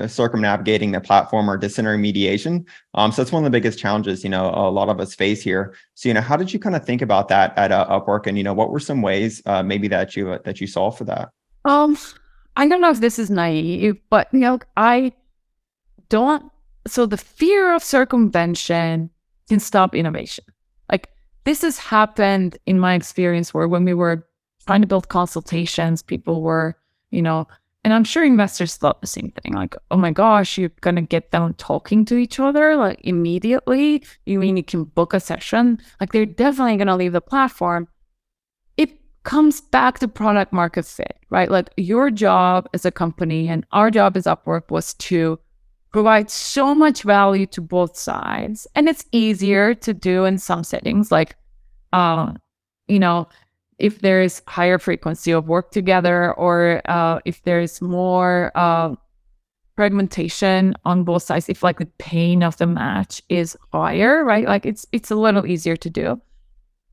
circumnavigating the platform or disintermediation. So that's one of the biggest challenges, a lot of us face here. So, how did you kind of think about that at Upwork, and what were some ways maybe that you solved for that? I don't know if this is naive, but I don't. So the fear of circumvention can stop innovation. Like this has happened in my experience, where when we were trying to build consultations, people were, and I'm sure investors thought the same thing. Like, oh my gosh, you're gonna get them talking to each other like immediately. You mean you can book a session? Like they're definitely gonna leave the platform. It comes back to product market fit, right? Like your job as a company and our job as Upwork was to provide so much value to both sides. And it's easier to do in some settings, like, if there's higher frequency of work together, or if there's more fragmentation on both sides, if like the pain of the match is higher, right? Like it's a little easier to do.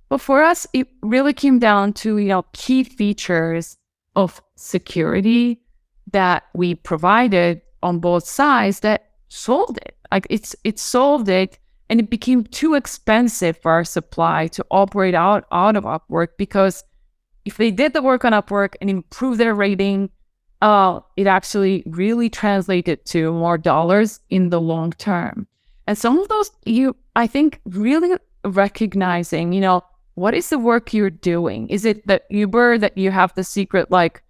But for us, it really came down to, key features of security that we provided on both sides that solved it. Like it solved it, and it became too expensive for our supply to operate out of Upwork, because if they did the work on Upwork and improved their rating, it actually really translated to more dollars in the long term. And some of those, I think, really recognizing, what is the work you're doing? Is it that Uber that you have the secret like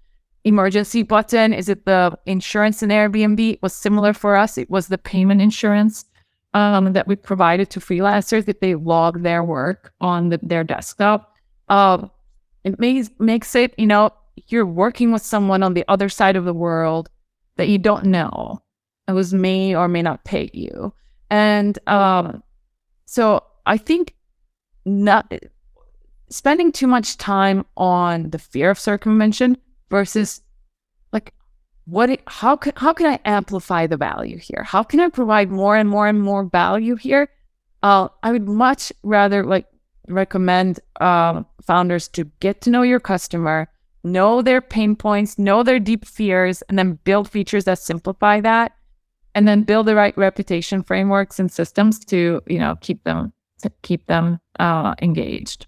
emergency button? Is it the insurance in Airbnb? It was similar for us. It was the payment insurance that we provided to freelancers if they log their work on their desktop. It makes it, you're working with someone on the other side of the world that you don't know, who may or may not pay you. And so I think not spending too much time on the fear of circumvention versus like how can I amplify the value here? How can I provide more and more and more value here? I would much rather recommend founders to get to know your customer, know their pain points, know their deep fears, and then build features that simplify that, and then build the right reputation frameworks and systems to keep them engaged.